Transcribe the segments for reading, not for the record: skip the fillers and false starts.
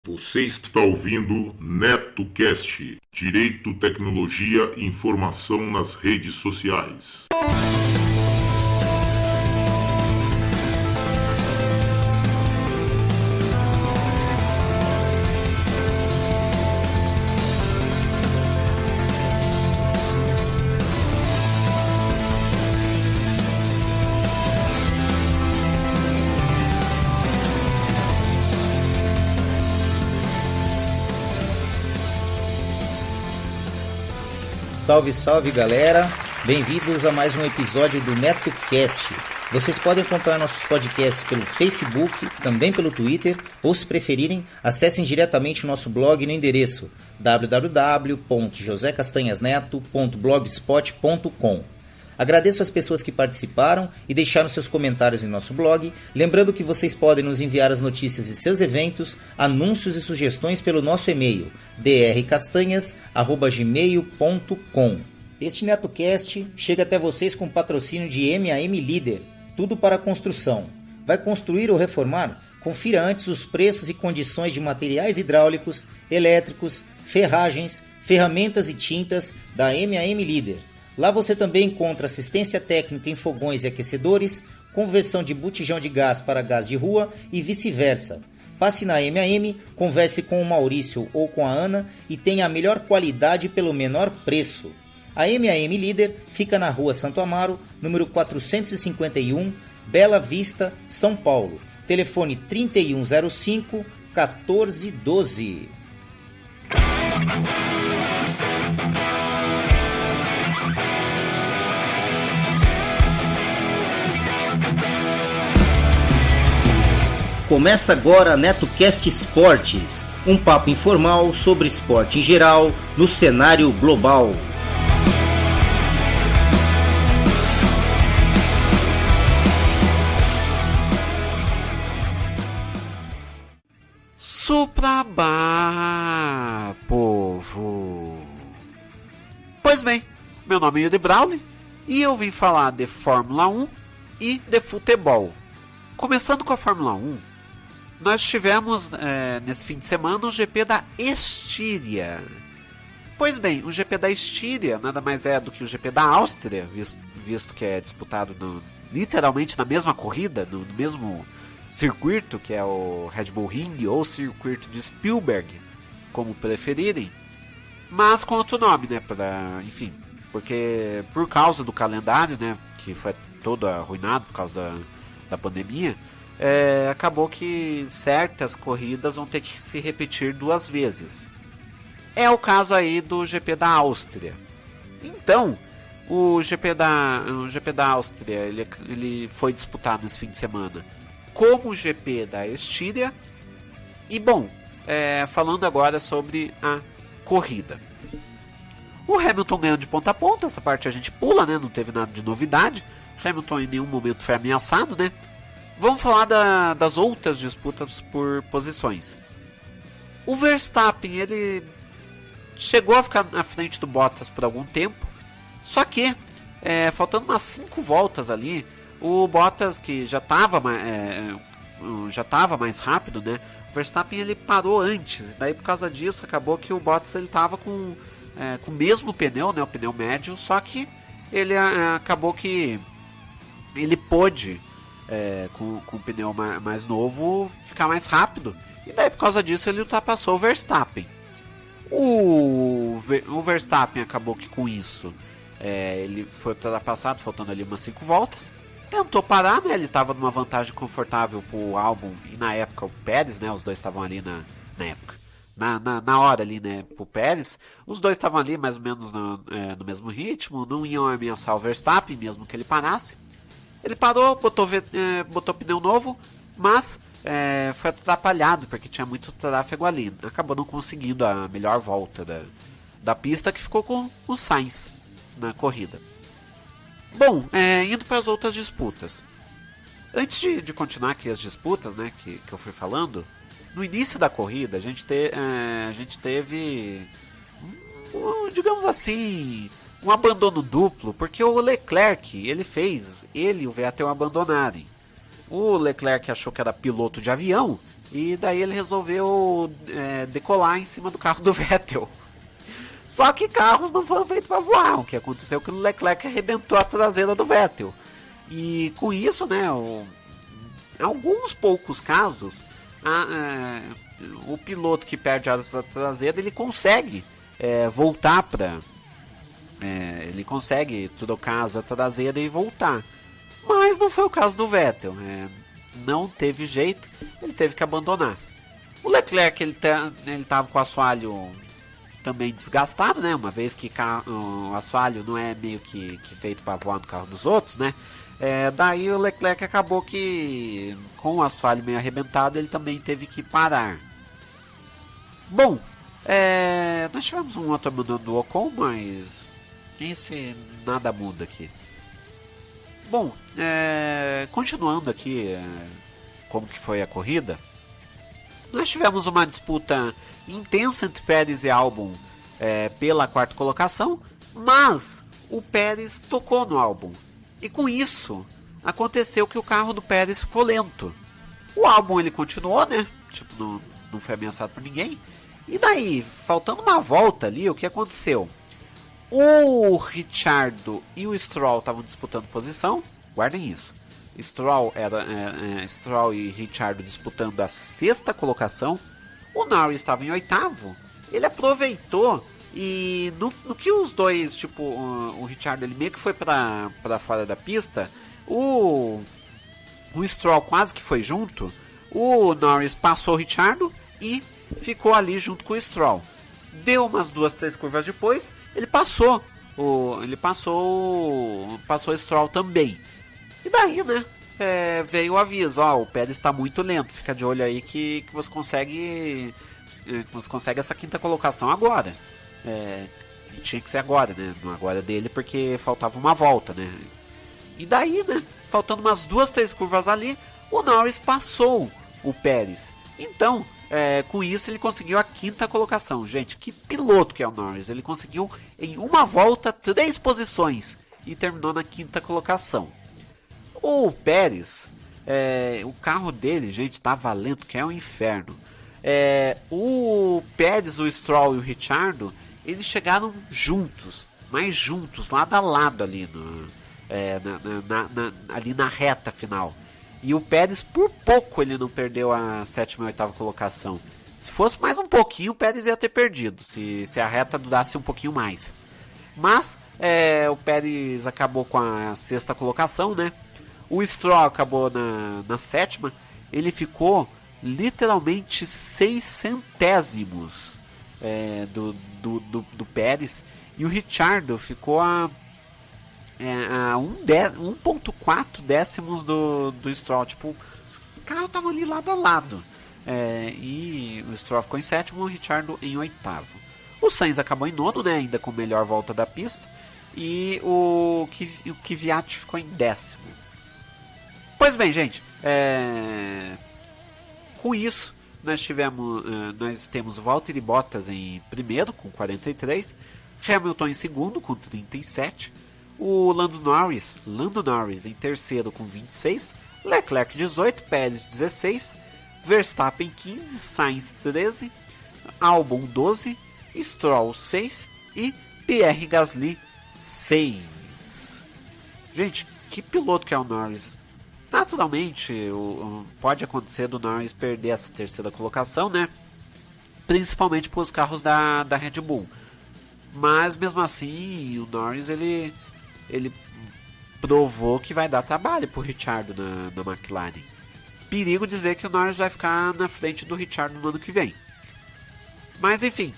Você está ouvindo NetoCast, Direito, Tecnologia e Informação nas redes sociais. Salve, salve galera, bem-vindos a mais um episódio do NetoCast. Vocês podem acompanhar nossos podcasts pelo Facebook, também pelo Twitter, ou se preferirem, acessem diretamente o nosso blog no endereço www.josecastanhasneto.blogspot.com. Agradeço às pessoas que participaram e deixaram seus comentários em nosso blog, lembrando que vocês podem nos enviar as notícias de seus eventos, anúncios e sugestões pelo nosso e-mail drcastanhas@gmail.com. Este NetoCast chega até vocês com patrocínio de MAM Líder, tudo para construção. Vai construir ou reformar? Confira antes os preços e condições de materiais hidráulicos, elétricos, ferragens, ferramentas e tintas da MAM Líder. Lá você também encontra assistência técnica em fogões e aquecedores, conversão de botijão de gás para gás de rua e vice-versa. Passe na MAM, converse com o Maurício ou com a Ana e tenha a melhor qualidade pelo menor preço. A MAM Líder fica na Rua Santo Amaro, número 451, Bela Vista, São Paulo. Telefone 3105-1412. Começa agora a NetoCast Esportes, um papo informal sobre esporte em geral, no cenário global. Suprabá, povo! Pois bem, meu nome é Yuri Brawley e eu vim falar de Fórmula 1 e de futebol. Começando com a Fórmula 1, nós tivemos nesse fim de semana o GP da Estíria. Pois bem, o GP da Estíria nada mais é do que o GP da Áustria, visto que é disputado literalmente na mesma corrida, no mesmo circuito, que é o Red Bull Ring ou circuito de Spielberg, como preferirem, mas com outro nome, né? Enfim, porque por causa do calendário, né, que foi todo arruinado por causa da pandemia, acabou que certas corridas vão ter que se repetir duas vezes. É o caso aí do GP da Áustria. Então, o GP da Áustria ele foi disputado nesse fim de semana como o GP da Estíria. E bom, falando agora sobre a corrida. O Hamilton ganhou de ponta a ponta, essa parte a gente pula, né? Não teve nada de novidade. Hamilton em nenhum momento foi ameaçado, né? Vamos falar das outras disputas por posições. O Verstappen, ele chegou a ficar na frente do Bottas por algum tempo, só que, faltando umas 5 voltas ali, o Bottas, que já estava mais rápido, né? O Verstappen ele parou antes, e daí por causa disso acabou que o Bottas ele estava com o mesmo pneu, né? O pneu médio, só que ele acabou que ele pôde, com o pneu mais novo, ficar mais rápido. E daí por causa disso ele ultrapassou o Verstappen. O Verstappen acabou que com isso ele foi ultrapassado, faltando ali umas 5 voltas. Tentou parar, né? Ele estava numa vantagem confortável pro Albon e na época o Pérez, né? Os dois estavam ali na época. Na hora ali, né, pro Pérez, os dois estavam ali mais ou menos no mesmo ritmo, não iam ameaçar o Verstappen, mesmo que ele parasse. Ele parou, botou pneu novo, mas foi atrapalhado, porque tinha muito tráfego ali. Acabou não conseguindo a melhor volta da pista, que ficou com o Sainz na corrida. Bom, indo para as outras disputas. Antes de continuar aqui as disputas, né, que eu fui falando, no início da corrida a gente teve, digamos assim, um abandono duplo, porque o Leclerc, ele e o Vettel abandonarem. O Leclerc achou que era piloto de avião E daí ele resolveu decolar em cima do carro do Vettel. Só que carros não foram feitos para voar. O que aconteceu é que o Leclerc arrebentou a traseira do Vettel. E com isso, né, em alguns poucos casos, o piloto que perde a asa traseira, ele consegue voltar para... ele consegue trocar a asa traseira e voltar. Mas não foi o caso do Vettel. Não teve jeito, ele teve que abandonar. O Leclerc, ele estava com o assoalho também desgastado, né? Uma vez que o assoalho não é meio que feito para voar no carro dos outros, né? Daí o Leclerc acabou que, com o assoalho meio arrebentado, ele também teve que parar. Bom, nós tivemos um outro abandono do Ocon, mas esse nada muda aqui. Bom, continuando aqui como que foi a corrida, nós tivemos uma disputa intensa entre Pérez e Albon pela quarta colocação, mas o Pérez tocou no Albon. E com isso, aconteceu que o carro do Pérez ficou lento. O Albon ele continuou, né? Tipo, não foi ameaçado por ninguém. E daí, faltando uma volta ali, o que aconteceu? O Ricciardo e o Stroll estavam disputando posição. Guardem isso. Stroll e Ricciardo disputando a sexta colocação. O Norris estava em oitavo. Ele aproveitou e no que os dois, tipo, o Ricciardo ele meio que foi para fora da pista. O Stroll quase que foi junto. O Norris passou o Ricciardo e ficou ali junto com o Stroll. Deu umas 2-3 curvas depois, ele passou o Stroll também. E daí, né, veio o aviso, o Pérez está muito lento, fica de olho aí que você consegue essa quinta colocação agora. Tinha que ser agora, né, não agora dele, porque faltava uma volta, né. E daí, né, faltando umas 2-3 curvas ali, o Norris passou o Pérez. Então, com isso ele conseguiu a quinta colocação. Gente, que piloto que é o Norris. Ele conseguiu em uma volta 3 posições e terminou na quinta colocação. O Pérez, o carro dele, gente, tá valendo que é um inferno. O Pérez, o Stroll e o Ricciardo, eles chegaram juntos, mais juntos, lado a lado ali, ali na reta final. E o Pérez, por pouco, ele não perdeu a sétima e oitava colocação. Se fosse mais um pouquinho, o Pérez ia ter perdido, se a reta durasse um pouquinho mais. Mas o Pérez acabou com a sexta colocação, né? O Stroll acabou na sétima. Ele ficou literalmente 6 centésimos do Pérez. E o Ricciardo ficou a 1.4 décimos do Stroll. Tipo, os carros estavam ali lado a lado. E o Stroll ficou em sétimo, o Ricciardo em oitavo. O Sainz acabou em nono, né, ainda com a melhor volta da pista. E o Kvyat ficou em décimo. Pois bem, gente, com isso nós temos Valtteri Bottas em primeiro com 43, Hamilton em segundo com 37, o Lando Norris em terceiro com 26, Leclerc 18, Pérez 16, Verstappen 15, Sainz 13, Albon 12, Stroll 6 e Pierre Gasly 6. Gente, que piloto que é o Norris. Naturalmente, pode acontecer do Norris perder essa terceira colocação, né? Principalmente para os carros da Red Bull. Mas mesmo assim, o Norris ele provou que vai dar trabalho para o Ricciardo na McLaren. Perigo dizer que o Norris vai ficar na frente do Ricciardo no ano que vem. Mas enfim,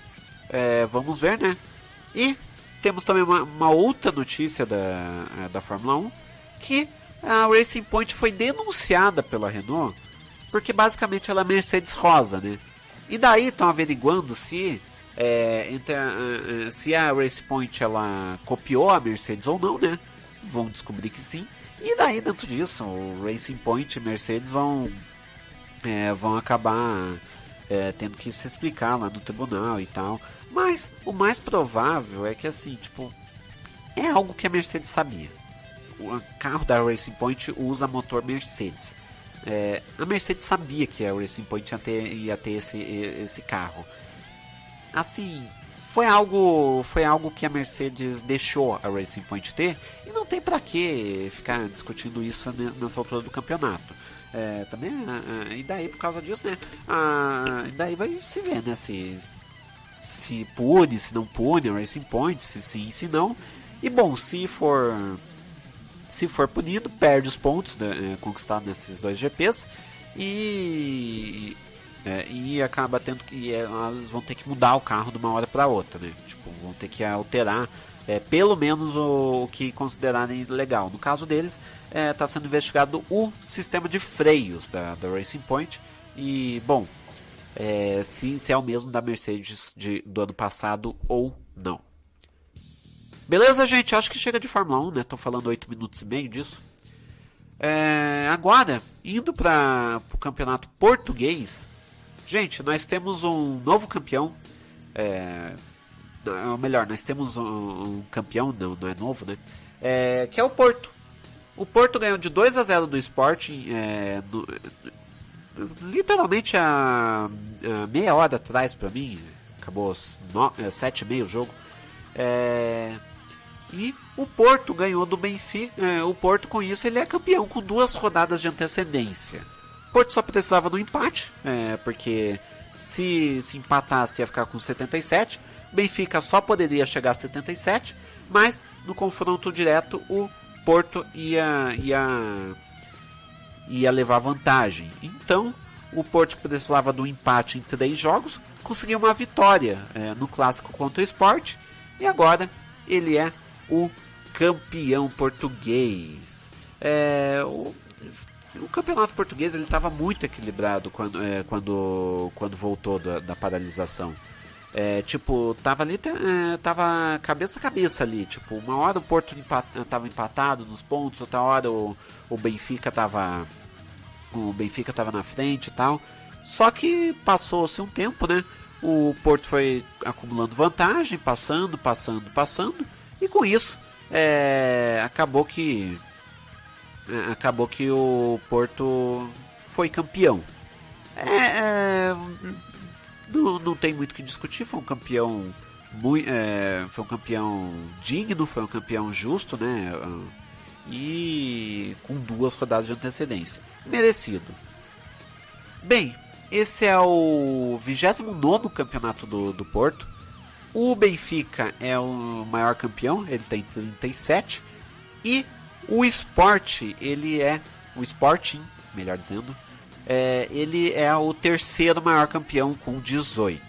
vamos ver, né? E temos também uma outra notícia da Fórmula 1, que a Racing Point foi denunciada pela Renault, porque basicamente ela é Mercedes rosa, né? E daí estão averiguando se a Racing Point ela copiou a Mercedes ou não, né? Vão descobrir que sim. E daí dentro disso, o Racing Point e Mercedes vão acabar tendo que se explicar lá no tribunal e tal. Mas o mais provável é que assim, tipo, é algo que a Mercedes sabia. O carro da Racing Point usa motor Mercedes. a Mercedes sabia que a Racing Point ia ter esse carro. Assim, foi algo que a Mercedes deixou a Racing Point ter, e não tem pra que ficar discutindo isso nessa altura do campeonato. Também, e daí por causa disso, né? E daí vai se ver, né? Se pune, se não pune a Racing Point, se sim, se não. E bom, se for punido, perde os pontos, né, conquistados nesses 2 GPs e acaba tendo que elas vão ter que mudar o carro de uma hora para outra, né? Tipo, vão ter que alterar pelo menos o que considerarem legal. No caso deles, está sendo investigado o sistema de freios da Racing Point e bom, se é o mesmo da Mercedes do ano passado ou não. Beleza, gente? Acho que chega de Fórmula 1, né? Tô falando 8 minutos e meio disso. Agora, indo para o campeonato português, gente, nós temos um novo campeão. Ou melhor, nós temos um campeão, não é novo, né? Que é o Porto. O Porto ganhou de 2-0 do Sporting, literalmente a meia hora atrás para mim. Acabou 7h30 o jogo. E o Porto ganhou do Benfica. O Porto, com isso, ele é campeão com 2 rodadas de antecedência. O Porto só precisava do empate, porque se empatasse ia ficar com 77. O Benfica só poderia chegar a 77, mas no confronto direto o Porto ia levar vantagem. Então o Porto precisava do empate em 3 jogos, conseguiu uma vitória no clássico contra o Sport, e agora ele é o campeão português. O campeonato português ele estava muito equilibrado quando voltou da paralisação. Tipo, tava ali, tava cabeça a cabeça ali. Tipo, uma hora o Porto tava empatado nos pontos, outra hora o Benfica tava na frente e tal. Só que passou-se um tempo, né? O Porto foi acumulando vantagem, passando, e com isso acabou que o Porto foi campeão. Não tem muito o que discutir, foi um campeão digno, foi um campeão justo, né? E com 2 rodadas de antecedência, merecido. Bem, esse é o 29º campeonato do Porto. O Benfica é o maior campeão, ele tem 37, e o Sporting, o Sporting, melhor dizendo, ele é o 3º maior campeão com 18.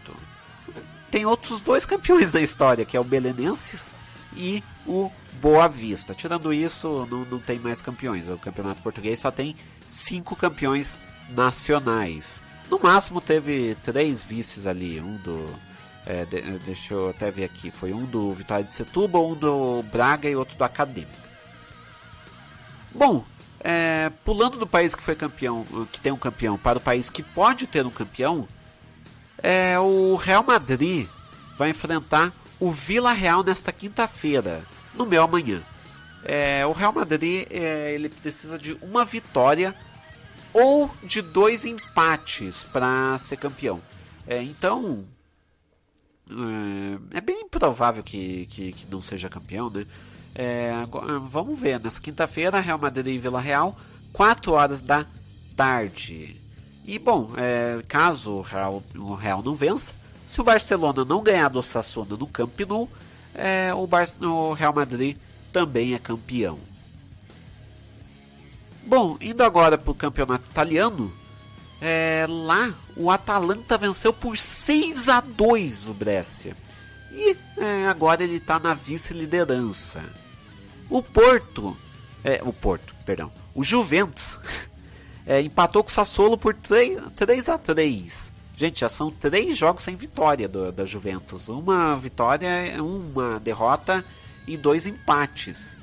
Tem outros 2 campeões na história, que é o Belenenses e o Boa Vista. Tirando isso, não tem mais campeões. O campeonato português só tem 5 campeões nacionais. No máximo teve 3 vices ali. Deixa eu até ver aqui. Foi um do Vitória de Setúbal, um do Braga e outro do Acadêmica. Bom, pulando do país que foi campeão, que tem um campeão, para o país que pode ter um campeão, o Real Madrid vai enfrentar o Villarreal nesta quinta-feira, no meu amanhã. O Real Madrid ele precisa de uma vitória ou de 2 empates para ser campeão. Então é bem improvável que não seja campeão, né? Vamos ver, nessa quinta-feira, Real Madrid e Villarreal, 4 horas da tarde. E bom, caso o Real não vença, se o Barcelona não ganhar do Osasuna no Camp Nou, o Real Madrid também é campeão. Bom, indo agora para o campeonato italiano, lá o Atalanta venceu por 6-2 o Brescia. E agora ele está na vice-liderança. O Juventus empatou com o Sassuolo por 3-3. Gente, já são 3 jogos sem vitória da Juventus. Uma vitória, uma derrota e 2 empates.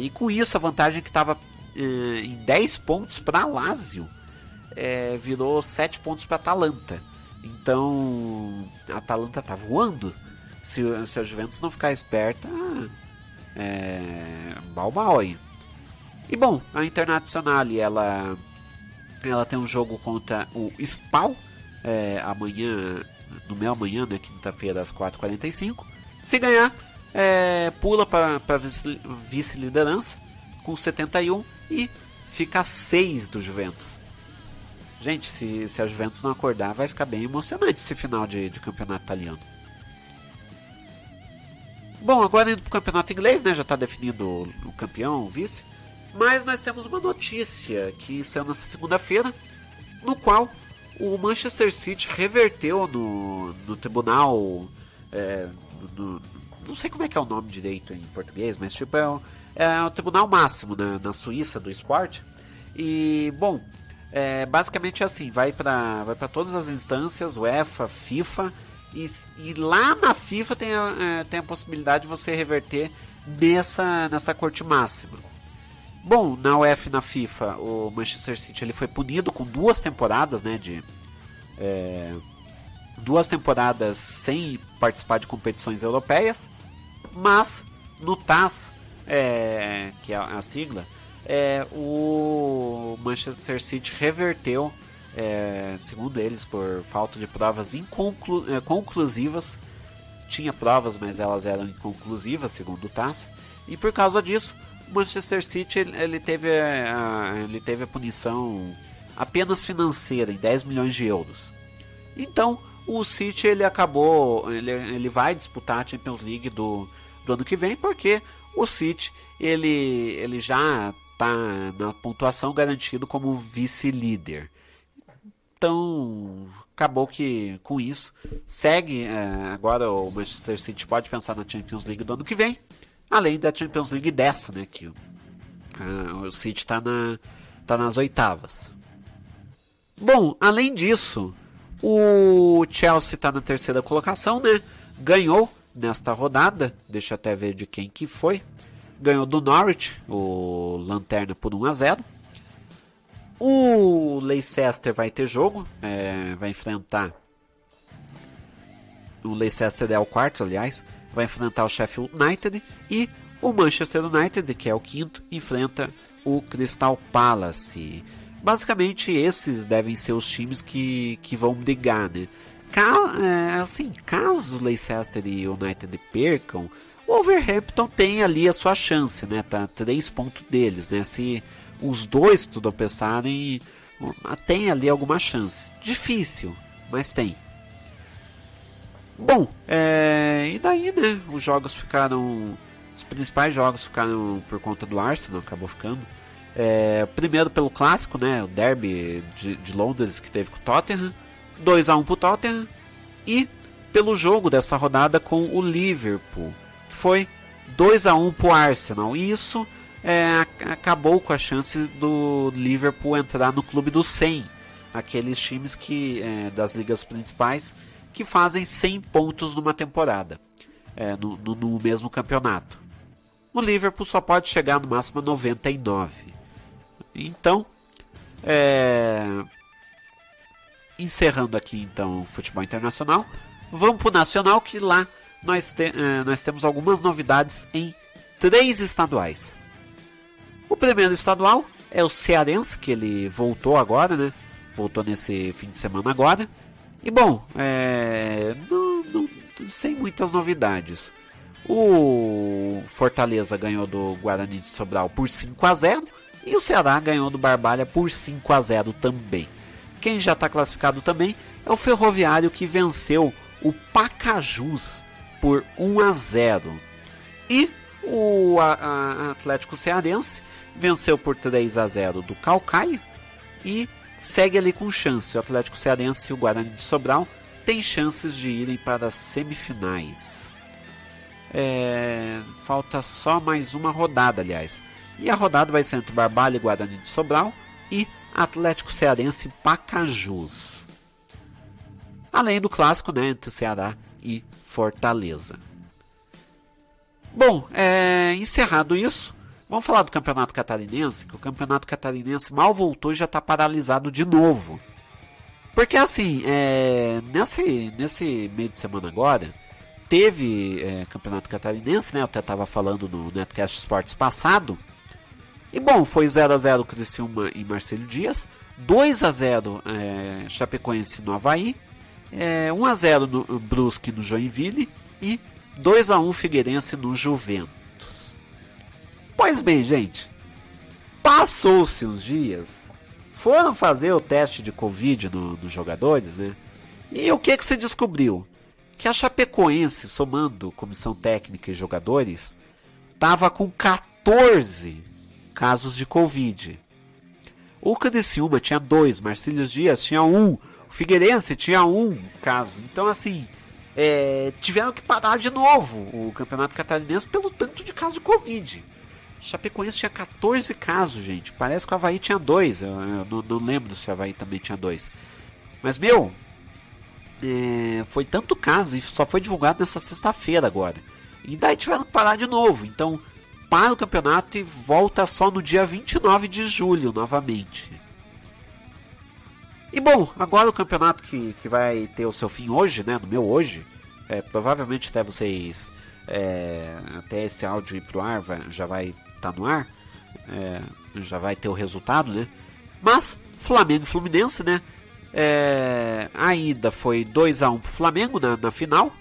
E com isso a vantagem que estava em 10 pontos para a Lazio virou 7 pontos para a Atalanta. Então a Atalanta está voando. Se a Juventus não ficar esperta, balbaoi. E bom, a Internazionale ela ela tem um jogo contra o Spal amanhã, no meu amanhã, né, quinta-feira às 4h45. Se ganhar, pula para vice-liderança com 71 e fica a 6 do Juventus. Gente, se a Juventus não acordar, vai ficar bem emocionante esse final de campeonato italiano. Bom, agora indo para o campeonato inglês, né, já está definido o campeão, o vice. Mas nós temos uma notícia que saiu nessa segunda-feira, no qual o Manchester City reverteu no tribunal, não sei como é que é o nome direito em português, mas tipo é o tribunal máximo na Suíça do esporte. E, bom, basicamente é assim, vai para todas as instâncias, UEFA, FIFA, e lá na FIFA tem a possibilidade de você reverter nessa corte máxima. Bom, na UEFA e na FIFA, o Manchester City ele foi punido com 2 temporadas, né, 2 temporadas sem participar de competições europeias, mas no TAS, que é a sigla, o Manchester City reverteu, segundo eles, por falta de provas conclusivas. Tinha provas, mas elas eram inconclusivas, segundo o TAS, e por causa disso, o Manchester City ele teve a punição apenas financeira, em 10 milhões de euros. Então, o City ele vai disputar a Champions League do ano que vem, porque o City ele já está na pontuação garantido como vice-líder. Então, acabou que com isso segue. Agora o Manchester City pode pensar na Champions League do ano que vem, além da Champions League dessa, né, que o City está nas oitavas. Bom, além disso, o Chelsea está na terceira colocação, né? Ganhou nesta rodada, deixa eu até ver de quem que foi. Ganhou do Norwich, o Lanterna, por 1-0. O Leicester vai ter jogo, vai enfrentar... O Leicester é o quarto, aliás, vai enfrentar o Sheffield United, e o Manchester United, que é o quinto, enfrenta o Crystal Palace. Basicamente, esses devem ser os times que vão brigar, né? Caso o Leicester e o United percam, o Wolverhampton tem ali a sua chance, né? Tá 3 pontos deles, né? Se os dois tropeçarem, tem ali alguma chance. Difícil, mas tem. Bom, e daí, né? Os principais jogos ficaram por conta do Arsenal, acabou ficando. Primeiro pelo clássico, né? O derby de Londres que teve com o Tottenham, 2-1 pro Tottenham, e pelo jogo dessa rodada com o Liverpool, que foi 2-1 pro Arsenal. E isso acabou com a chance do Liverpool entrar no clube dos 100, aqueles times das ligas principais que fazem 100 pontos numa temporada, no mesmo campeonato. O Liverpool só pode chegar no máximo a 99. Então, encerrando aqui então o futebol internacional, vamos para o nacional, que lá nós temos algumas novidades em 3 estaduais. O primeiro estadual é o Cearense, que ele voltou agora, né? Voltou nesse fim de semana agora. E bom, não sem muitas novidades. O Fortaleza ganhou do Guarani de Sobral por 5-0 e o Ceará ganhou do Barbalha por 5-0 também. Quem já está classificado também é o Ferroviário, que venceu o Pacajus por 1-0. E o Atlético Cearense venceu por 3-0 do Calcaia e segue ali com chance. O Atlético Cearense e o Guarani de Sobral têm chances de irem para as semifinais. Falta só mais uma rodada, aliás. E a rodada vai ser entre Barbalha e Guarani de Sobral e Atlético Cearense e Pacajus. Além do clássico, né, entre Ceará e Fortaleza. Bom, encerrado isso, vamos falar do Campeonato Catarinense, que o Campeonato Catarinense mal voltou e já está paralisado de novo. Porque assim, nesse meio de semana agora, teve Campeonato Catarinense, né? Eu até estava falando no Netcast Sports passado. E bom, foi 0-0 Criciúma e Marcelo Dias, 2-0 Chapecoense no Avaí, 1-0 no Brusque no Joinville e 2-1 Figueirense no Juventus. Pois bem, gente, passou-se uns dias, foram fazer o teste de Covid nos jogadores, né? E o que se descobriu? Que a Chapecoense, somando comissão técnica e jogadores, estava com 14 casos de Covid. O Criciúma tinha 2, Marcílio Dias tinha 1, o Figueirense tinha 1 caso. Então, assim, tiveram que parar de novo o Campeonato Catarinense pelo tanto de casos de Covid. Chapecoense tinha 14 casos, gente. Parece que o Avaí tinha 2. Eu não lembro se o Avaí também tinha 2. Mas, foi tanto caso e só foi divulgado nessa sexta-feira agora. E daí tiveram que parar de novo. Então, para o campeonato e volta só no dia 29 de julho novamente. E bom, agora o campeonato que vai ter o seu fim hoje, né? No meu hoje, provavelmente até vocês, até esse áudio ir pro ar, já vai estar no ar, já vai ter o resultado, né? Mas, Flamengo e Fluminense, né? A ida foi 2-1 pro Flamengo na final.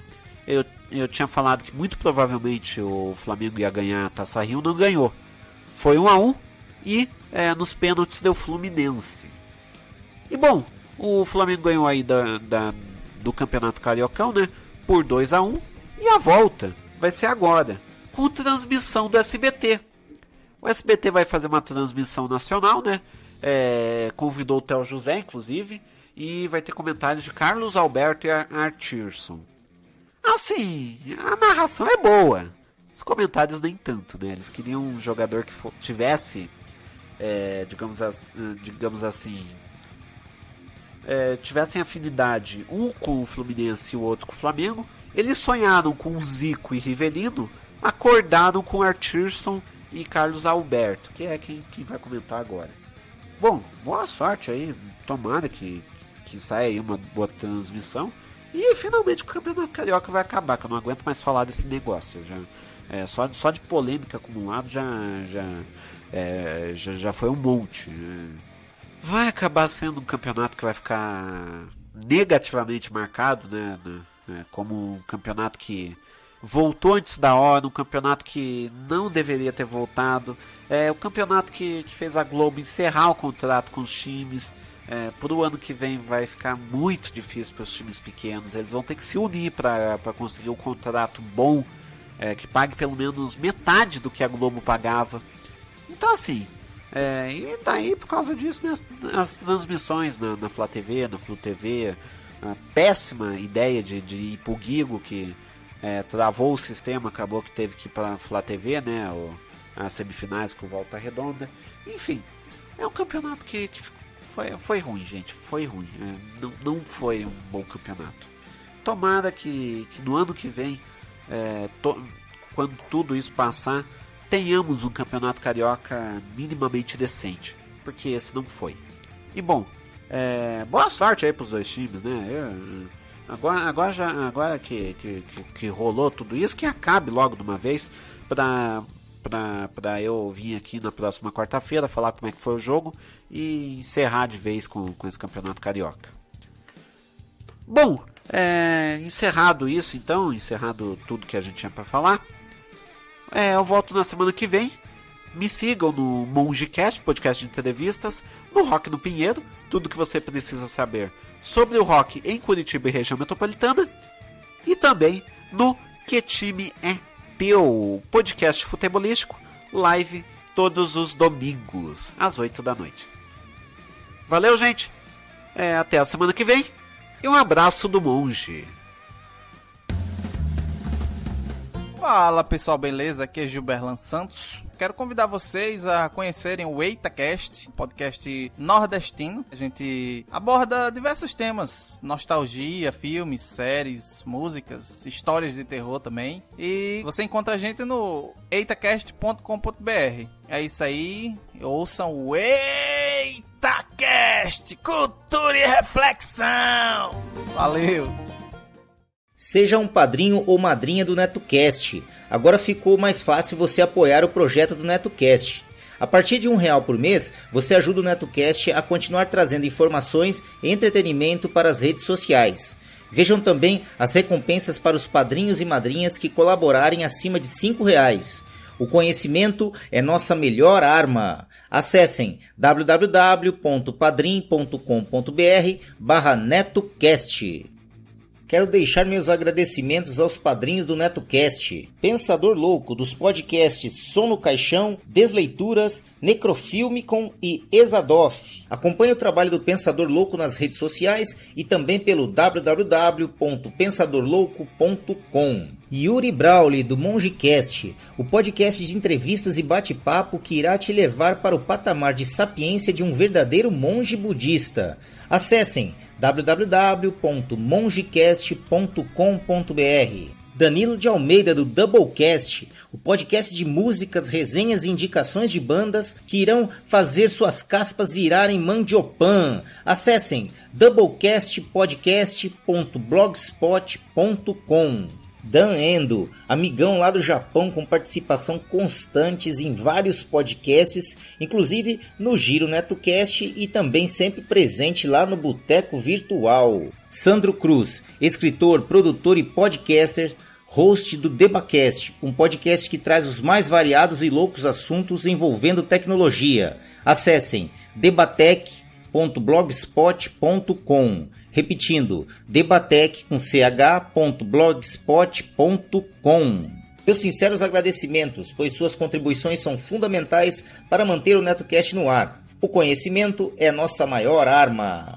Eu tinha falado que muito provavelmente o Flamengo ia ganhar a Taça Rio, não ganhou. Foi 1-1 e nos pênaltis deu Fluminense. E bom, o Flamengo ganhou aí do Campeonato Cariocão, né, por 2-1. E a volta vai ser agora, com transmissão do SBT. O SBT vai fazer uma transmissão nacional, né? Convidou o Theo José, inclusive, e vai ter comentários de Carlos Alberto e Artirson. Assim, a narração é boa, os comentários nem tanto, né? Eles queriam um jogador que tivesse, digamos assim, tivessem afinidade, um com o Fluminense e o outro com o Flamengo. Eles sonharam com Zico e Rivelino, acordaram com Artirson e Carlos Alberto, que é quem vai comentar agora. Bom, boa sorte aí, tomara que saia aí uma boa transmissão. E finalmente o Campeonato Carioca vai acabar, que eu não aguento mais falar desse negócio. Só de polêmica acumulado já foi um monte. Vai acabar sendo um campeonato que vai ficar negativamente marcado, né? Como um campeonato que voltou antes da hora, um campeonato que não deveria ter voltado. O campeonato que fez a Globo encerrar o contrato com os times. Para o ano que vem vai ficar muito difícil para os times pequenos. Eles vão ter que se unir para conseguir um contrato bom, que pague pelo menos metade do que a Globo pagava. Então assim, e daí por causa disso, né, as transmissões na Flá TV, na Flu TV, a péssima ideia de ir para o Guigo, que travou o sistema, acabou que teve que ir para a Flá TV, né, as semifinais com Volta Redonda. Enfim, é um campeonato que foi ruim, gente. Foi ruim. Não foi um bom campeonato. Tomara que no ano que vem, quando tudo isso passar, tenhamos um campeonato carioca minimamente decente. Porque esse não foi. E bom, boa sorte aí pros dois times, né? Agora que rolou tudo isso, que acabe logo de uma vez pra eu vir aqui na próxima quarta-feira falar como é que foi o jogo e encerrar de vez com esse campeonato carioca. Bom, encerrado isso então, encerrado tudo que a gente tinha para falar, eu volto na semana que vem. Me sigam no MongeCast, podcast de entrevistas, no Rock no Pinheiro, tudo que você precisa saber sobre o rock em Curitiba e região metropolitana, e também no Que Time é Teu, podcast futebolístico, live todos os domingos, às 8 da noite. Valeu, gente! Até a semana que vem, e um abraço do Monge. Fala pessoal, beleza? Aqui é Gilberlan Santos. Quero convidar vocês a conhecerem o EitaCast, podcast nordestino. A gente aborda diversos temas: nostalgia, filmes, séries, músicas, histórias de terror também. E você encontra a gente no eitacast.com.br. É isso aí, ouçam o EitaCast, cultura e reflexão. Valeu! Seja um padrinho ou madrinha do NetoCast. Agora ficou mais fácil você apoiar o projeto do NetoCast. A partir de R$1 por mês, você ajuda o NetoCast a continuar trazendo informações e entretenimento para as redes sociais. Vejam também as recompensas para os padrinhos e madrinhas que colaborarem acima de R$5. O conhecimento é nossa melhor arma. Acessem www.padrim.com.br/NetoCast. Quero deixar meus agradecimentos aos padrinhos do NetoCast: Pensador Louco, dos podcasts Som no Caixão, Desleituras, Necrofilmicon e Exadoff. Acompanhe o trabalho do Pensador Louco nas redes sociais e também pelo www.pensadorlouco.com. Yuri Brawley, do MongeCast, o podcast de entrevistas e bate-papo que irá te levar para o patamar de sapiência de um verdadeiro monge budista. Acessem www.mongecast.com.br. Danilo de Almeida, do Doublecast, o podcast de músicas, resenhas e indicações de bandas que irão fazer suas caspas virarem mandiopan. Acessem doublecastpodcast.blogspot.com. Dan Endo, amigão lá do Japão com participação constantes em vários podcasts, inclusive no Giro NetoCast e também sempre presente lá no Boteco Virtual. Sandro Cruz, escritor, produtor e podcaster, host do DebaCast, um podcast que traz os mais variados e loucos assuntos envolvendo tecnologia. Acessem debatec.blogspot.com. Repetindo, debatec.blogspot.com. Meus sinceros agradecimentos, pois suas contribuições são fundamentais para manter o NetoCast no ar. O conhecimento é nossa maior arma.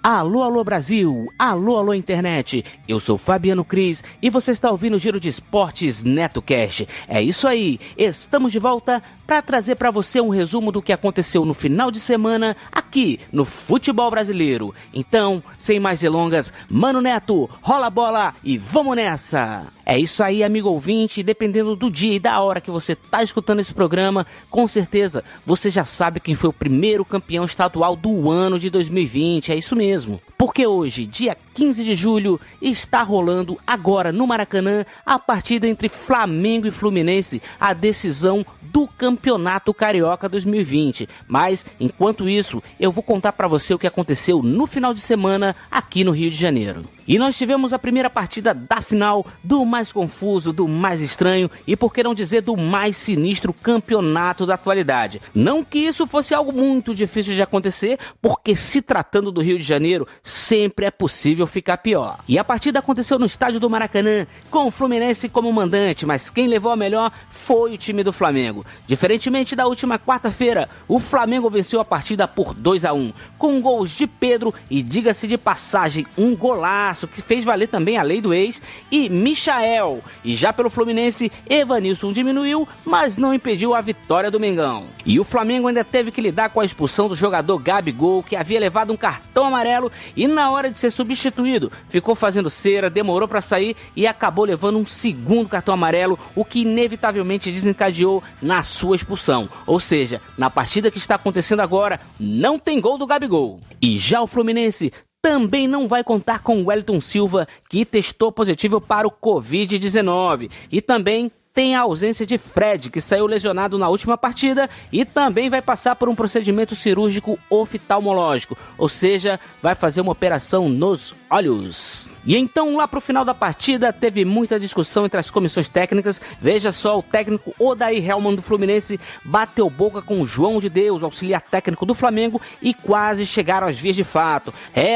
Alô, alô Brasil, alô, alô internet, eu sou Fabiano Cris e você está ouvindo o Giro de Esportes NetoCast. É isso aí, estamos de volta para trazer para você um resumo do que aconteceu no final de semana aqui no futebol brasileiro. Então, sem mais delongas, Mano Neto, rola a bola e vamos nessa! É isso aí, amigo ouvinte, dependendo do dia e da hora que você está escutando esse programa, com certeza você já sabe quem foi o primeiro campeão estadual do ano de 2020, é isso mesmo. Porque hoje, dia 15 de julho, está rolando agora no Maracanã a partida entre Flamengo e Fluminense, a decisão do Campeonato Carioca 2020. Mas, enquanto isso, eu vou contar para você o que aconteceu no final de semana aqui no Rio de Janeiro. E nós tivemos a primeira partida da final do mais confuso, do mais estranho e, por que não dizer, do mais sinistro campeonato da atualidade. Não que isso fosse algo muito difícil de acontecer, porque se tratando do Rio de Janeiro, sempre é possível ficar pior. E a partida aconteceu no estádio do Maracanã, com o Fluminense como mandante, mas quem levou a melhor foi o time do Flamengo. Diferentemente da última quarta-feira, o Flamengo venceu a partida por 2-1, com gols de Pedro e, diga-se de passagem, um golaço que fez valer também a lei do ex, e Michael. E já pelo Fluminense, Evanilson diminuiu, mas não impediu a vitória do Mengão. E o Flamengo ainda teve que lidar com a expulsão do jogador Gabigol, que havia levado um cartão amarelo e na hora de ser substituído, ficou fazendo cera, demorou para sair e acabou levando um segundo cartão amarelo, o que inevitavelmente desencadeou na sua expulsão. Ou seja, na partida que está acontecendo agora, não tem gol do Gabigol. E já o Fluminense também não vai contar com o Wellington Silva, que testou positivo para o Covid-19. E também tem a ausência de Fred, que saiu lesionado na última partida e também vai passar por um procedimento cirúrgico oftalmológico, ou seja, vai fazer uma operação nos olhos. E então, lá pro final da partida, teve muita discussão entre as comissões técnicas. Veja só, o técnico Odair Hellmann do Fluminense bateu boca com o João de Deus, auxiliar técnico do Flamengo, e quase chegaram às vias de fato.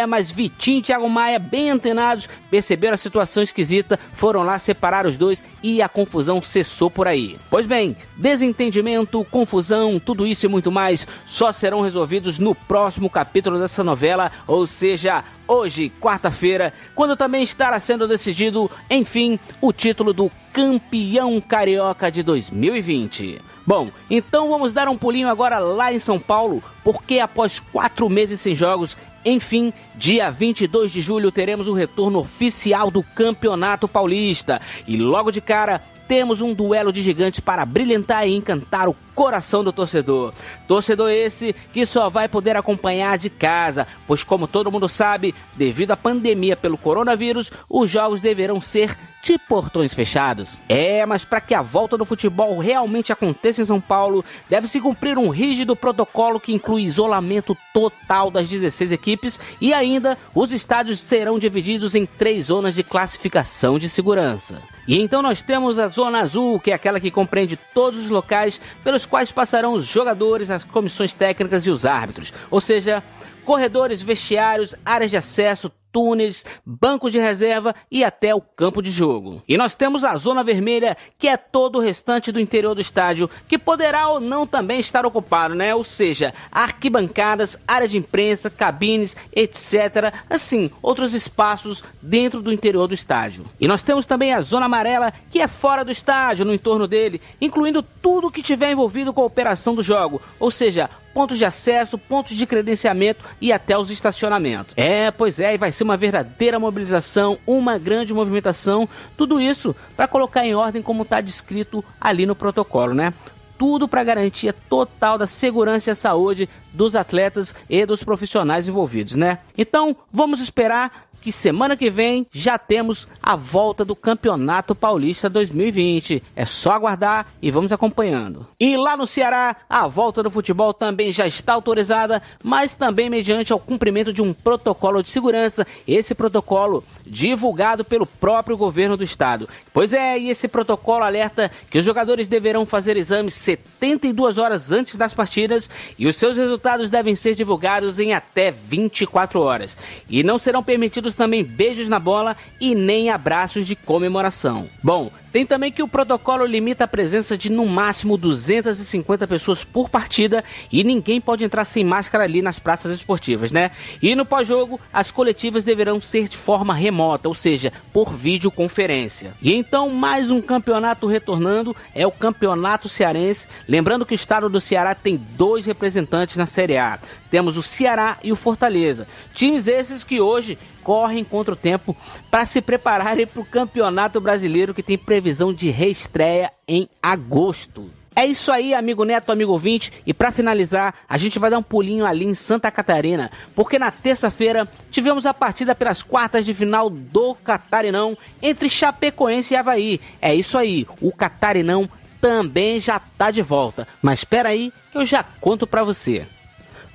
Mas Vitinho e Thiago Maia, bem antenados, perceberam a situação esquisita, foram lá separar os dois e a confusão cessou por aí. Pois bem, desentendimento, confusão, tudo isso e muito mais só serão resolvidos no próximo capítulo dessa novela, ou seja, hoje, quarta-feira, quando também estará sendo decidido, enfim, o título do campeão carioca de 2020. Bom, então vamos dar um pulinho agora lá em São Paulo, porque após 4 meses sem jogos, enfim, dia 22 de julho teremos o retorno oficial do Campeonato Paulista. E logo de cara, temos um duelo de gigantes para brilhantar e encantar o coração do torcedor. Torcedor esse que só vai poder acompanhar de casa, pois como todo mundo sabe, devido à pandemia pelo coronavírus, os jogos deverão ser de portões fechados. Mas para que a volta do futebol realmente aconteça em São Paulo, deve-se cumprir um rígido protocolo que inclui isolamento total das 16 equipes e ainda os estádios serão divididos em 3 zonas de classificação de segurança. E então nós temos a Zona Azul, que é aquela que compreende todos os locais pelos quais passarão os jogadores, as comissões técnicas e os árbitros, ou seja, corredores, vestiários, áreas de acesso, túneis, bancos de reserva e até o campo de jogo. E nós temos a Zona Vermelha, que é todo o restante do interior do estádio, que poderá ou não também estar ocupado, né? Ou seja, arquibancadas, área de imprensa, cabines, etc. Assim, outros espaços dentro do interior do estádio. E nós temos também a Zona Amarela, que é fora do estádio, no entorno dele, incluindo tudo que tiver envolvido com a operação do jogo, ou seja, pontos de acesso, pontos de credenciamento e até os estacionamentos. Pois é, e vai ser uma verdadeira mobilização, uma grande movimentação, tudo isso para colocar em ordem como está descrito ali no protocolo, né? Tudo para garantia total da segurança e a saúde dos atletas e dos profissionais envolvidos, né? Então, vamos esperar que semana que vem já temos a volta do Campeonato Paulista 2020. É só aguardar e vamos acompanhando. E lá no Ceará, a volta do futebol também já está autorizada, mas também mediante o cumprimento de um protocolo de segurança. Esse protocolo divulgado pelo próprio governo do estado. Pois é, e esse protocolo alerta que os jogadores deverão fazer exames 72 horas antes das partidas e os seus resultados devem ser divulgados em até 24 horas. E não serão permitidos também beijos na bola e nem abraços de comemoração. Bom, tem também que o protocolo limita a presença de no máximo 250 pessoas por partida e ninguém pode entrar sem máscara ali nas praças esportivas, né? E no pós-jogo, as coletivas deverão ser de forma remota, ou seja, por videoconferência. E então, mais um campeonato retornando, é o Campeonato Cearense. Lembrando que o estado do Ceará tem 2 representantes na Série A. Temos o Ceará e o Fortaleza. Times esses que hoje correm contra o tempo para se prepararem para o Campeonato Brasileiro, que tem previsão de reestreia em agosto. É isso aí, amigo Neto, amigo ouvinte, e para finalizar, a gente vai dar um pulinho ali em Santa Catarina, porque na terça-feira tivemos a partida pelas quartas de final do Catarinão entre Chapecoense e Avaí. É isso aí, o Catarinão também já tá de volta, mas espera aí que eu já conto para você.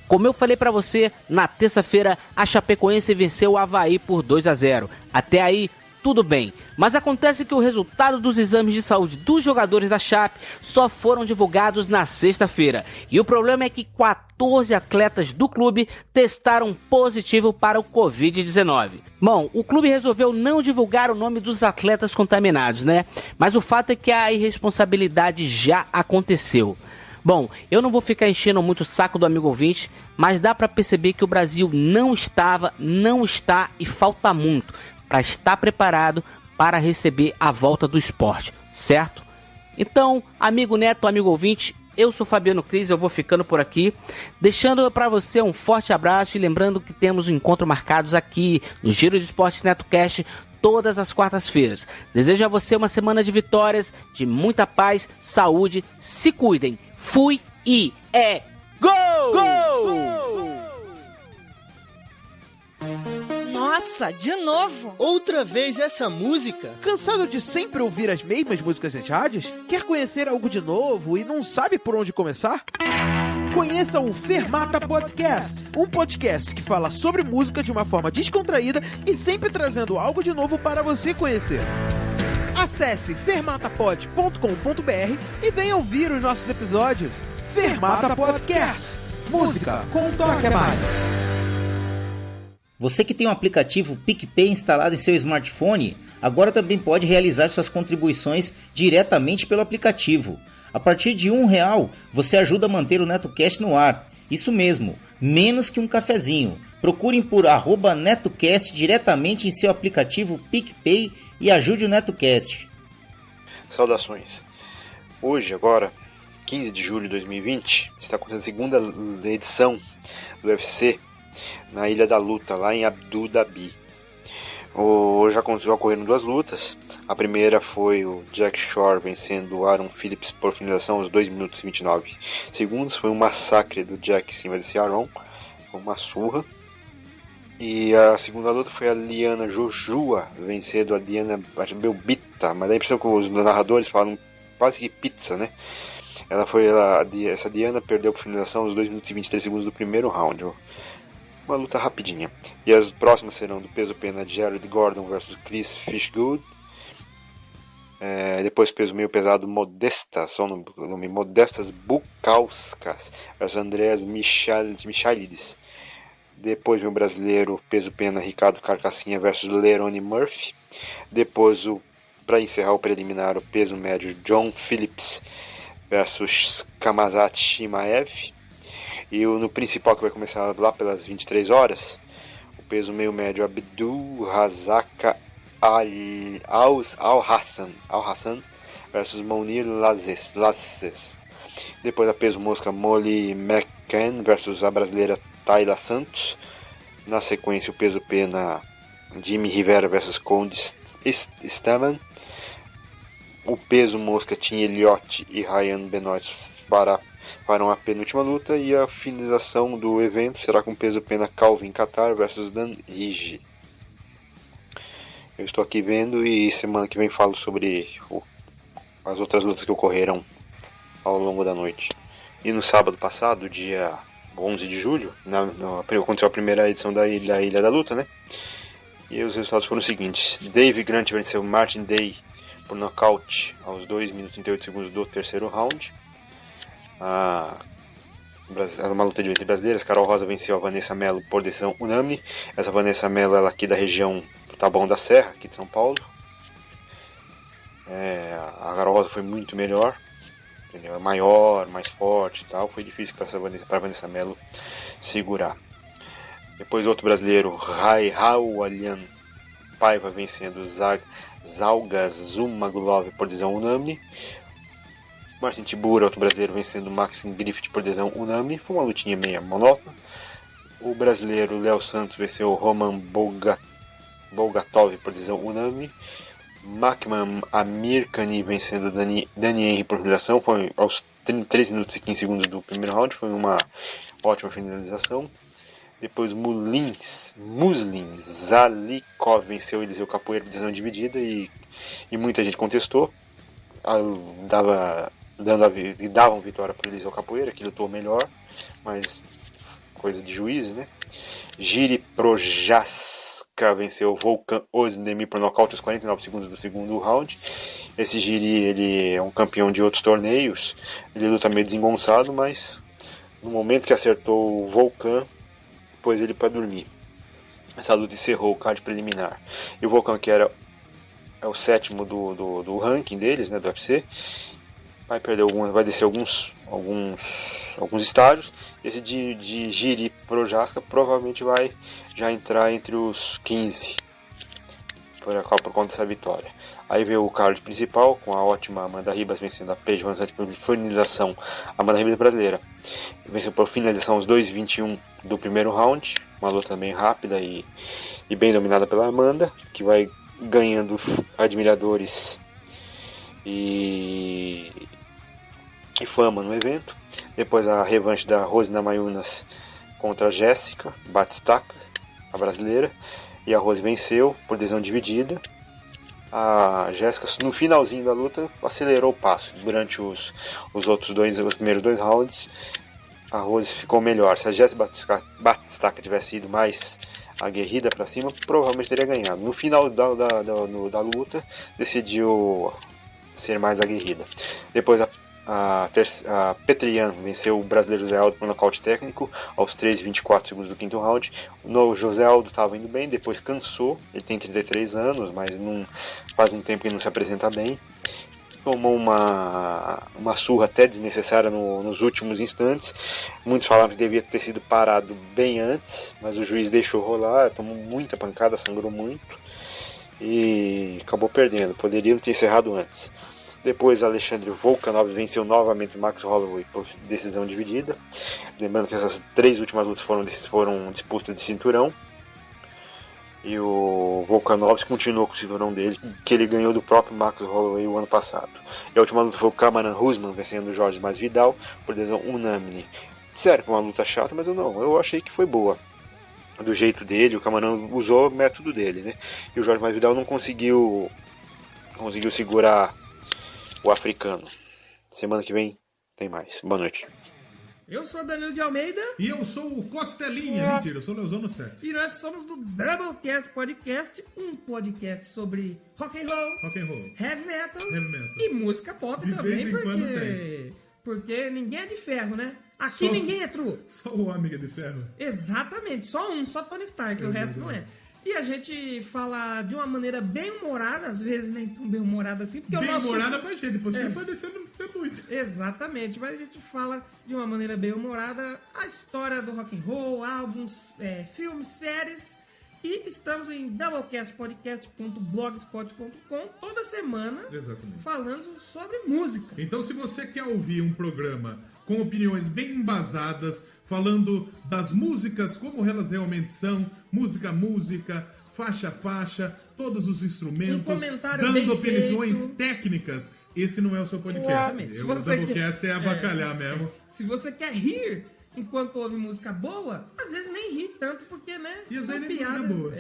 Como eu falei para você, na terça-feira a Chapecoense venceu o Avaí por 2-0. Até aí, tudo bem. Mas acontece que o resultado dos exames de saúde dos jogadores da Chape só foram divulgados na sexta-feira. E o problema é que 14 atletas do clube testaram positivo para o Covid-19. Bom, o clube resolveu não divulgar o nome dos atletas contaminados, né? Mas o fato é que a irresponsabilidade já aconteceu. Bom, eu não vou ficar enchendo muito o saco do amigo ouvinte, mas dá para perceber que o Brasil não está e falta muito para estar preparado para receber a volta do esporte, certo? Então, amigo Neto, amigo ouvinte, eu sou Fabiano Cris, eu vou ficando por aqui, deixando para você um forte abraço e lembrando que temos um encontro marcados aqui no Giro de Esportes NetoCast todas as quartas-feiras. Desejo a você uma semana de vitórias, de muita paz, saúde, se cuidem. Fui e é gol! Gol! Nossa, de novo? Outra vez essa música? Cansado de sempre ouvir as mesmas músicas nas rádios? Quer conhecer algo de novo e não sabe por onde começar? Conheça o Fermata Podcast, um podcast que fala sobre música de uma forma descontraída e sempre trazendo algo de novo para você conhecer. Acesse fermatapod.com.br e venha ouvir os nossos episódios. Fermata Podcast, música com um toque a mais. Você que tem o aplicativo PicPay instalado em seu smartphone, agora também pode realizar suas contribuições diretamente pelo aplicativo. A partir de R$1, você ajuda a manter o NetoCast no ar. Isso mesmo, menos que um cafezinho. Procurem por @NetoCast diretamente em seu aplicativo PicPay e ajude o NetoCast. Saudações. Hoje, agora, 15 de julho de 2020, está acontecendo a segunda edição do UFC na Ilha da Luta, lá em Abu Dhabi. Já ocorreram 2 lutas. A primeira foi o Jack Shore vencendo o Aaron Phillips por finalização aos 2 minutos e 29 segundos. Foi um massacre do Jack em cima desse Aaron, foi uma surra. E a segunda luta foi a Liana Jojua vencendo a Diana Belbita, mas dá a impressão que os narradores falam quase que pizza, né? Essa Diana perdeu por finalização aos 2 minutos e 23 segundos do primeiro round. Uma luta rapidinha. E as próximas serão do peso pena Jared Gordon versus Chris Fishgood. Depois peso meio pesado Modestas, só o nome Modestas Bukauskas versus Andreas Michailides. Depois meu brasileiro peso pena Ricardo Carcassinha versus Lerone Murphy. Depois para encerrar o preliminar o peso médio John Phillips versus Kamazat Shimaev. E no principal que vai começar lá pelas 23 horas, o peso meio médio Abdul Razak Al-Hassan versus Mounir Lazes. Depois a peso mosca Molly McCann versus a brasileira Tayla Santos. Na sequência o peso pena Jimmy Rivera versus Conde Esteban. O peso mosca Tim Elliott e Ryan Benoit farão a penúltima luta. E a finalização do evento será com peso pena Calvin Kattar versus Dan Hige. Eu estou aqui vendo e semana que vem falo sobre as outras lutas que ocorreram ao longo da noite. E no sábado passado, dia 11 de julho, aconteceu a primeira edição da Ilha da Luta, né? E os resultados foram os seguintes: Dave Grant venceu Martin Day por nocaute aos 2 minutos e 38 segundos do terceiro round. Uma luta de brasileiras. Carol Rosa venceu a Vanessa Mello por decisão unânime. Essa Vanessa Mello, ela aqui da região do Taboão da Serra, aqui de São Paulo. A Carol Rosa foi muito melhor, entendeu? É maior, mais forte e tal. Foi difícil para a Vanessa Mello segurar. Depois outro brasileiro, Raualian Paiva vencendo Zalga Zumagulov por decisão unânime. Martin Tibura, outro brasileiro, vencendo Maxim Griffith por decisão unânime. Foi uma lutinha meio monótona. O brasileiro Léo Santos venceu Roman Bolgatov por decisão unânime. Makman Amirkani vencendo Dani Henry por finalização. Foi aos 33 minutos e 15 segundos do primeiro round. Foi uma ótima finalização. Depois Muslin Zalikov venceu Eliseu Capoeira por decisão dividida. E muita gente contestou. Davam vitória para o Eliseu Capoeira, que lutou melhor, mas coisa de juízes, né? Jiri Projaska venceu Volkan Ozdemir por nocaute aos 49 segundos do segundo round. Esse Jiri, ele é um campeão de outros torneios, ele luta meio desengonçado, mas no momento que acertou o Volkan, pôs ele para dormir. Essa luta encerrou o card preliminar. E o Volkan, que é o sétimo do ranking deles, né, do UFC, vai descer alguns estágios. Esse de Jiri Projaska provavelmente vai já entrar entre os 15 por conta dessa vitória. Aí veio o card principal com a ótima Amanda Ribas vencendo a Paige VanZant por finalização. A Amanda Ribas brasileira venceu por finalização aos 2:21 do primeiro round. Uma luta bem rápida e bem dominada pela Amanda, que vai ganhando admiradores e fama no evento. Depois a revanche da Rose Namajunas contra a Jéssica Batistaca, a brasileira, e a Rose venceu por decisão dividida. A Jéssica, no finalzinho da luta, acelerou o passo. Durante os primeiros dois rounds, a Rose ficou melhor. Se a Jéssica Batistaca tivesse ido mais aguerrida para cima, provavelmente teria ganhado. No final da luta, decidiu ser mais aguerrida. Depois a Petrian venceu o brasileiro José Aldo por nocaute técnico aos 3:24 segundos do quinto round. O José Aldo estava indo bem, depois cansou. Ele tem 33 anos, mas faz um tempo que não se apresenta bem. Tomou uma surra até desnecessária nos últimos instantes. Muitos falavam que devia ter sido parado bem antes, mas o juiz deixou rolar, tomou muita pancada, sangrou muito e acabou perdendo. Poderiam ter encerrado antes. Depois Alexandre Volkanov venceu novamente Max Holloway por decisão dividida. Lembrando que essas três últimas lutas foram disputas de cinturão. E o Volkanovski continuou com o cinturão dele, que ele ganhou do próprio Max Holloway o ano passado. E a última luta foi o Kamaran Usman vencendo o Jorge Masvidal por decisão unânime. Sério, foi uma luta chata, mas eu achei que foi boa. Do jeito dele, o Kamaran usou o método dele, né? E o Jorge Masvidal não conseguiu segurar o africano. Semana que vem tem mais. Boa noite. Eu sou Danilo de Almeida. E eu sou o Costelinha. Mentira, eu sou o Leozão no set. E nós somos do Doublecast Podcast, um podcast sobre rock and roll, heavy metal e música pop de também, vez em quando tem. Porque ninguém é de ferro, né? Aqui ninguém é true. Só o homem é de ferro. Exatamente, só Tony Stark, o resto não é. E a gente fala de uma maneira bem humorada, às vezes nem tão bem humorada assim. Porque bem humorada pra gente, você pode ser muito. Exatamente, mas a gente fala de uma maneira bem humorada a história do rock and roll, álbuns, filmes, séries. E estamos em doublecastpodcast.blogspot.com toda semana. Exatamente. Falando sobre música. Então, se você quer ouvir um programa com opiniões bem embasadas, falando das músicas como elas realmente são, música, faixa, todos os instrumentos, dando opiniões técnicas, esse não é o seu podcast. O Doublecast é avacalhar mesmo. Se você quer rir enquanto ouve música boa, às vezes nem ri tanto, porque, né, e às vezes piadas. Boa.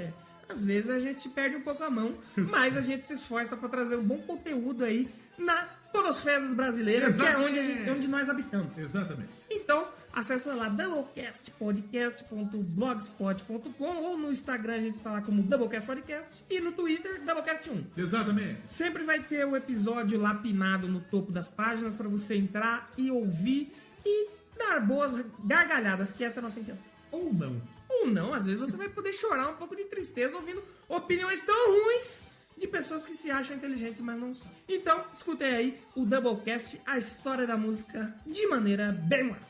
Às vezes a gente perde um pouco a mão, mas a gente se esforça para trazer um bom conteúdo aí na podosfera brasileira, que é onde nós habitamos. Exatamente. Então, acessa lá doublecastpodcast.blogspot.com ou no Instagram a gente está lá como Doublecast Podcast e no Twitter Doublecast1. Exatamente. Sempre vai ter o episódio lá pinado no topo das páginas para você entrar e ouvir e dar boas gargalhadas, que essa é a nossa intenção. Ou não. Ou não, às vezes você vai poder chorar um pouco de tristeza ouvindo opiniões tão ruins de pessoas que se acham inteligentes, mas não são. Então, escutem aí o Doublecast, a história da música de maneira bem humorada.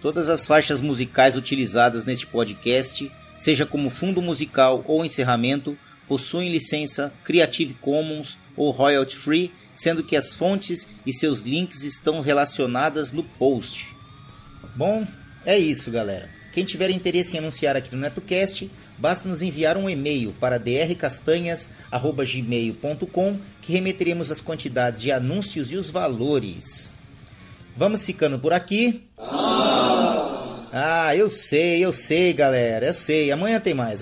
Todas as faixas musicais utilizadas neste podcast, seja como fundo musical ou encerramento, possuem licença Creative Commons ou Royalty Free, sendo que as fontes e seus links estão relacionadas no post. Bom, é isso, galera. Quem tiver interesse em anunciar aqui no NetoCast, basta nos enviar um e-mail para drcastanhas@gmail.com, que remeteremos as quantidades de anúncios e os valores. Vamos ficando por aqui. Eu sei, galera, eu sei. Amanhã tem mais.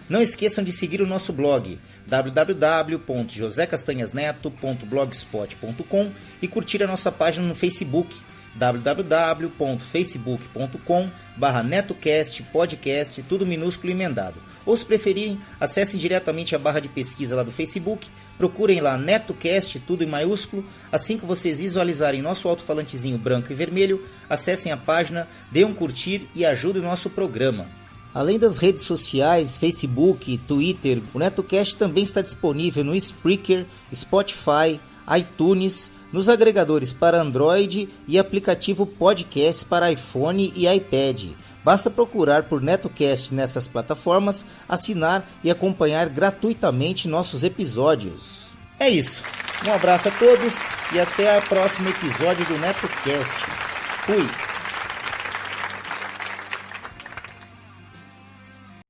Não esqueçam de seguir o nosso blog www.josecastanhasneto.blogspot.com e curtir a nossa página no Facebook www.facebook.com/netocast podcast, tudo minúsculo e emendado. Ou se preferirem, acessem diretamente a barra de pesquisa lá do Facebook, procurem lá NetoCast, tudo em maiúsculo. Assim que vocês visualizarem nosso alto-falantezinho branco e vermelho, acessem a página, dêem um curtir e ajudem o nosso programa. Além das redes sociais, Facebook, Twitter, o NetoCast também está disponível no Spreaker, Spotify, iTunes, nos agregadores para Android e aplicativo podcast para iPhone e iPad. Basta procurar por NetoCast nessas plataformas, assinar e acompanhar gratuitamente nossos episódios. É isso. Um abraço a todos e até o próximo episódio do NetoCast. Fui!